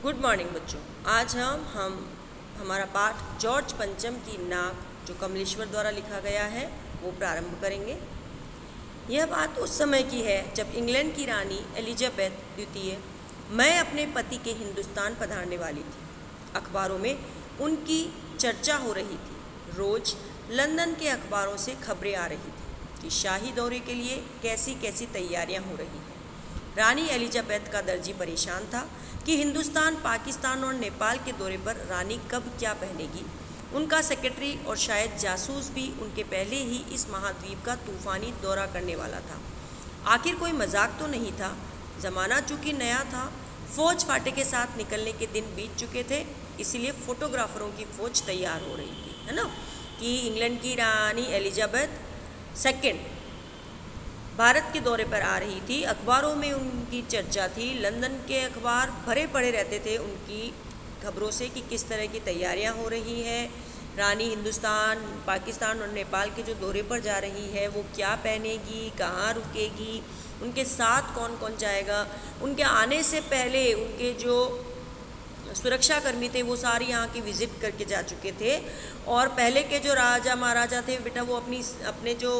Good morning बच्चों। आज हम हमारा पाठ जॉर्ज पंचम की नाक जो कमलेश्वर द्वारा लिखा गया है वो प्रारंभ करेंगे। यह बात उस समय की है जब इंग्लैंड की रानी एलिजाबेथ द्वितीय मैं अपने पति के हिंदुस्तान पधारने वाली थी। अखबारों में उनकी चर्चा हो रही थी। रोज़ लंदन के अखबारों से खबरें आ रही थी कि शाही दौरे के लिए कैसी कैसी तैयारियां हो रही हैं। रानी एलिजाबेथ का दर्जी परेशान था कि हिंदुस्तान, पाकिस्तान और नेपाल के दौरे पर रानी कब क्या पहनेगी। उनका सेक्रेटरी और शायद जासूस भी उनके पहले ही इस महाद्वीप का तूफ़ानी दौरा करने वाला था। आखिर कोई मजाक तो नहीं था। ज़माना चूँकि नया था, फ़ौज फाटे के साथ निकलने के दिन बीत चुके थे, इसीलिए फ़ोटोग्राफ़रों की फ़ौज तैयार हो रही थी, है ना, कि इंग्लैंड की रानी एलिजाबेथ सेकेंड भारत के दौरे पर आ रही थी। अखबारों में उनकी चर्चा थी। लंदन के अखबार भरे पड़े रहते थे उनकी खबरों से कि किस तरह की तैयारियां हो रही हैं। रानी हिंदुस्तान, पाकिस्तान और नेपाल के जो दौरे पर जा रही है वो क्या पहनेगी, कहाँ रुकेगी, उनके साथ कौन कौन जाएगा। उनके आने से पहले उनके जो सुरक्षाकर्मी थे वो सारी यहाँ की विज़िट करके जा चुके थे। और पहले के जो राजा महाराजा थे बेटा वो अपने जो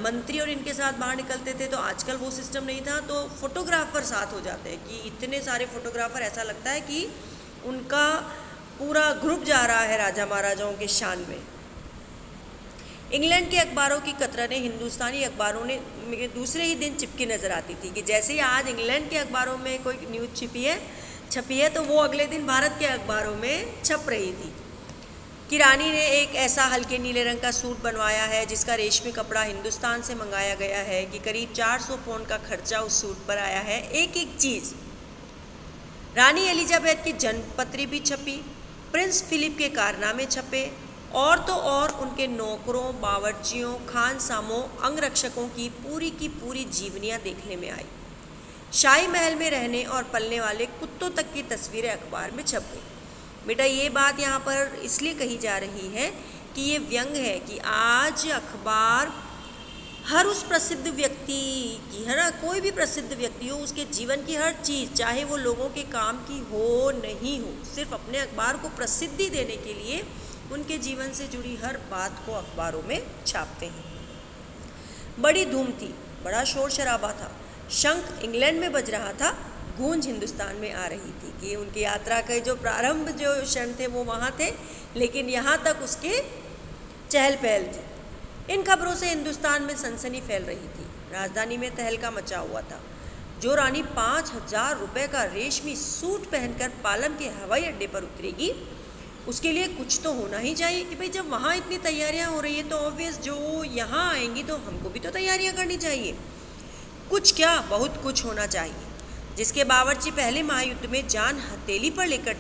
मंत्री और इनके साथ बाहर निकलते थे, तो आजकल वो सिस्टम नहीं था, तो फोटोग्राफ़र साथ हो जाते हैं कि इतने सारे फोटोग्राफ़र, ऐसा लगता है कि उनका पूरा ग्रुप जा रहा है राजा महाराजाओं के शान में। इंग्लैंड के अखबारों की कतरनें हिंदुस्तानी अखबारों ने दूसरे ही दिन चिपकी नज़र आती थी कि जैसे ही आज इंग्लैंड के अखबारों में कोई न्यूज़ छपी है तो वो अगले दिन भारत के अखबारों में छप रही थी कि रानी ने एक ऐसा हल्के नीले रंग का सूट बनवाया है जिसका रेशमी कपड़ा हिंदुस्तान से मंगाया गया है, कि करीब 400 पाउंड का खर्चा उस सूट पर आया है। एक एक चीज़। रानी एलिजाबेथ की जन्मपत्री भी छपी, प्रिंस फिलिप के कारनामे छपे, और तो और उनके नौकरों, बावर्चियों, खानसामों, अंगरक्षकों की पूरी जीवनियाँ देखने में आई। शाही महल में रहने और पलने वाले कुत्तों तक की तस्वीरें अखबार में छप गई। बेटा ये बात यहाँ पर इसलिए कही जा रही है कि ये व्यंग है कि आज अखबार हर उस प्रसिद्ध व्यक्ति की, है ना, कोई भी प्रसिद्ध व्यक्ति हो, उसके जीवन की हर चीज़, चाहे वो लोगों के काम की हो नहीं हो, सिर्फ अपने अखबार को प्रसिद्धि देने के लिए उनके जीवन से जुड़ी हर बात को अखबारों में छापते हैं। बड़ी धूम थी, बड़ा शोर शराबा था। शंख इंग्लैंड में बज रहा था, गूंज हिंदुस्तान में आ रही थी कि उनकी यात्रा के जो प्रारंभ जो क्षण थे वो वहाँ थे, लेकिन यहाँ तक उसके चहल पहल थी। इन खबरों से हिंदुस्तान में सनसनी फैल रही थी। राजधानी में तहलका मचा हुआ था। जो रानी 5,000 रुपये का रेशमी सूट पहनकर पालम के हवाई अड्डे पर उतरेगी, उसके लिए कुछ तो होना ही चाहिए कि भाई जब वहाँ इतनी तैयारियाँ हो रही है तो ऑब्वियस जो यहाँ आएंगी तो हमको भी तो तैयारियाँ करनी चाहिए। कुछ क्या, बहुत कुछ होना चाहिए। जिसके बावर्ची पहले महायुद्ध में जान हथेली पर लेकर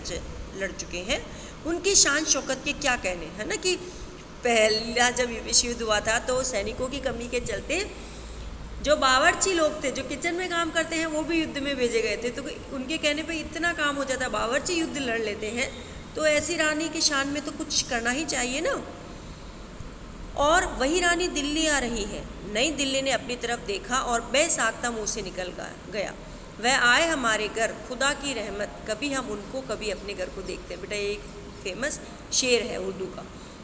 लड़ चुके हैं, उनकी शान शौकत के क्या कहने, है ना, कि पहला जब विश्व युद्ध हुआ था तो सैनिकों की कमी के चलते जो बावर्ची लोग थे, जो किचन में काम करते हैं, वो भी युद्ध में भेजे गए थे। तो उनके कहने पे इतना काम हो जाता, बावर्ची युद्ध लड़ लेते हैं, तो ऐसी रानी की शान में तो कुछ करना ही चाहिए ना। और वही रानी दिल्ली आ रही है। नई दिल्ली ने अपनी तरफ देखा और बेसाख्ता मुँह से निकल गया, वह आए हमारे घर, खुदा की रहमत, कभी हम उनको कभी अपने घर को देखते हैं। बेटा एक फेमस शेर है उर्दू का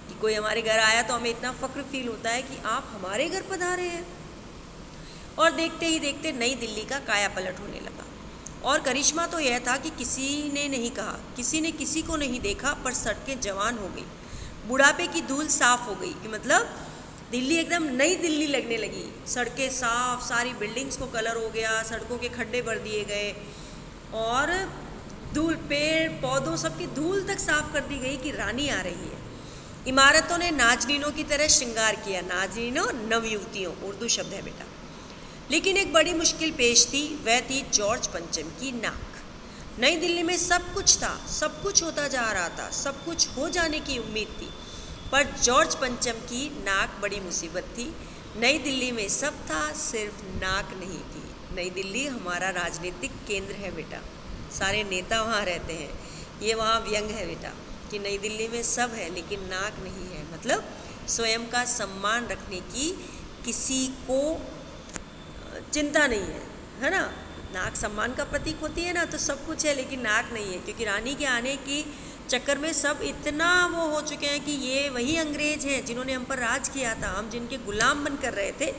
कि कोई हमारे घर आया तो हमें इतना फ़ख्र फील होता है कि आप हमारे घर पधारे हैं। और देखते ही देखते नई दिल्ली का काया पलट होने लगा। और करिश्मा तो यह था कि किसी ने नहीं कहा, किसी ने किसी को नहीं देखा, पर सड़कें जवान हो गई, बुढ़ापे की धूल साफ हो गई, कि मतलब दिल्ली एकदम नई दिल्ली लगने लगी। सड़कें साफ, सारी बिल्डिंग्स को कलर हो गया, सड़कों के खड्डे भर दिए गए, और धूल, पेड़ पौधों, सबकी धूल तक साफ कर दी गई कि रानी आ रही है। इमारतों ने नाजनीनों की तरह श्रृंगार किया। नाजनीनों नवयुवतियों, उर्दू शब्द है बेटा। लेकिन एक बड़ी मुश्किल पेश थी, वह थी जॉर्ज पंचम की नाक। नई दिल्ली में सब कुछ था, सब कुछ होता जा रहा था, सब कुछ हो जाने की उम्मीद थी, पर जॉर्ज पंचम की नाक बड़ी मुसीबत थी। नई दिल्ली में सब था, सिर्फ नाक नहीं थी। नई दिल्ली हमारा राजनीतिक केंद्र है बेटा, सारे नेता वहाँ रहते हैं। ये वहाँ व्यंग है बेटा कि नई दिल्ली में सब है लेकिन नाक नहीं है, मतलब स्वयं का सम्मान रखने की किसी को चिंता नहीं है, है ना। नाक सम्मान का प्रतीक होती है ना, तो सब कुछ है लेकिन नाक नहीं है, क्योंकि रानी के आने की चक्कर में सब इतना वो हो चुके हैं कि ये वही अंग्रेज हैं जिन्होंने हम पर राज किया था, हम जिनके गुलाम बन कर रहे थे,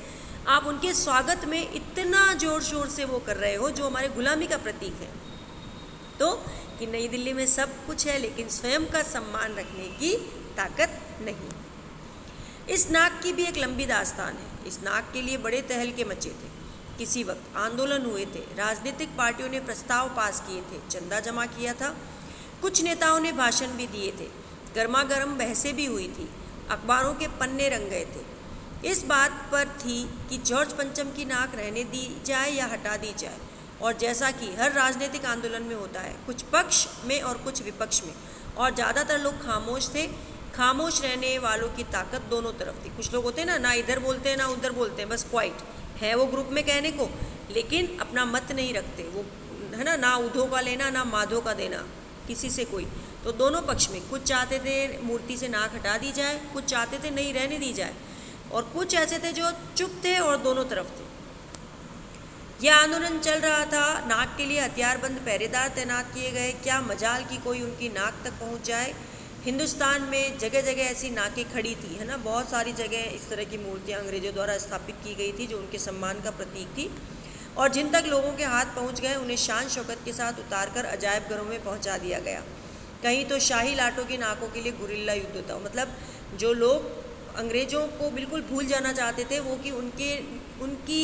आप उनके स्वागत में इतना ज़ोर शोर से वो कर रहे हो जो हमारे गुलामी का प्रतीक है। तो कि नई दिल्ली में सब कुछ है लेकिन स्वयं का सम्मान रखने की ताकत नहीं। इस नाक की भी एक लंबी दास्तान है। इस नाक के लिए बड़े तहलके मचे थे, किसी वक्त आंदोलन हुए थे, राजनीतिक पार्टियों ने प्रस्ताव पास किए थे, चंदा जमा किया था, कुछ नेताओं ने भाषण भी दिए थे, गर्मा गर्म बहसें भी हुई थी, अखबारों के पन्ने रंग गए थे। इस बात पर थी कि जॉर्ज पंचम की नाक रहने दी जाए या हटा दी जाए, और जैसा कि हर राजनीतिक आंदोलन में होता है, कुछ पक्ष में और कुछ विपक्ष में, और ज़्यादातर लोग खामोश थे। खामोश रहने वालों की ताकत दोनों तरफ थी। कुछ लोग होते हैं ना इधर बोलते हैं ना उधर बोलते हैं, बस क्वाइट है वो ग्रुप में कहने को, लेकिन अपना मत नहीं रखते वो, है ना उधो का लेना ना माधो का देना किसी से कोई। तो दोनों पक्ष में कुछ चाहते थे मूर्ति से नाक हटा दी जाए, कुछ चाहते थे नहीं रहने दी जाए, और कुछ ऐसे थे जो चुप थे और दोनों तरफ थे। यह आंदोलन चल रहा था। नाक के लिए हथियारबंद पहरेदार तैनात किए गए। क्या मजाल कि कोई उनकी नाक तक पहुंच जाए। हिंदुस्तान में जगह जगह ऐसी नाकें खड़ी थी, है ना, बहुत सारी जगह इस तरह की मूर्तियां अंग्रेजों द्वारा स्थापित की गई थी जो उनके सम्मान का प्रतीक थी, और जिन तक लोगों के हाथ पहुंच गए उन्हें शान शौकत के साथ उतारकर अजायब घरों में पहुंचा दिया गया। कहीं तो शाही लाटों की नाकों के लिए गुरिल्ला युद्ध होता, मतलब जो लोग अंग्रेज़ों को बिल्कुल भूल जाना चाहते थे वो कि उनकी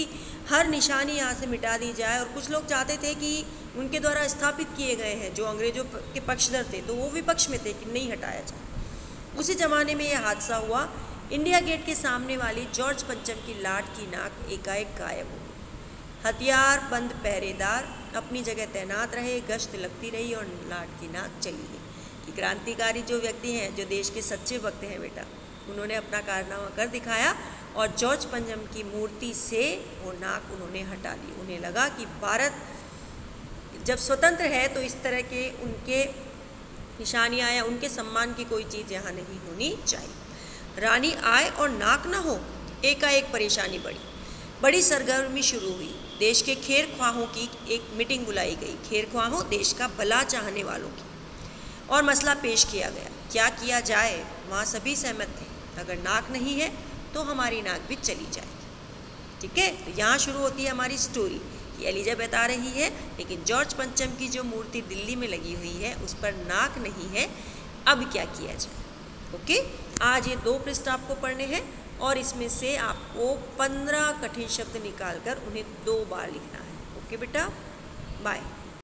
हर निशानी यहाँ से मिटा दी जाए, और कुछ लोग चाहते थे कि उनके द्वारा स्थापित किए गए हैं जो अंग्रेज़ों के पक्षधर थे तो वो विपक्ष में थे कि नहीं हटाया जाए। उसी ज़माने में यह हादसा हुआ। इंडिया गेट के सामने वाली जॉर्ज पंचम की लाट की नाक एकाएक गायब हो गई। हथियार बंद पहरेदार अपनी जगह तैनात रहे, गश्त लगती रही और लाट की नाक चली गई। कि क्रांतिकारी जो व्यक्ति हैं, जो देश के सच्चे भक्त हैं बेटा, उन्होंने अपना कारनामा कर दिखाया और जॉर्ज पंचम की मूर्ति से वो नाक उन्होंने हटा दी। उन्हें लगा कि भारत जब स्वतंत्र है तो इस तरह के उनके निशानियाँ या उनके सम्मान की कोई चीज़ यहाँ नहीं होनी चाहिए। रानी आए और नाक न हो, एकाएक परेशानी बढ़ी। बड़ी सरगर्मी शुरू हुई। देश के खेर ख्वाहों की एक मीटिंग बुलाई गई, खेर ख्वाहों देश का भला चाहने वालों की, और मसला पेश किया गया। क्या किया जाए? वहाँ सभी सहमत थे, अगर नाक नहीं है तो हमारी नाक भी चली जाएगी। ठीक है, तो यहाँ शुरू होती है हमारी स्टोरी कि एलिजाबेथ आ रही है, लेकिन जॉर्ज पंचम की जो मूर्ति दिल्ली में लगी हुई है उस पर नाक नहीं है। अब क्या किया जाए? ओके, आज ये 2 पृष्ठ आपको पढ़ने हैं और इसमें से आपको 15 कठिन शब्द निकालकर उन्हें 2 बार लिखना है। ओके बेटा, बाय।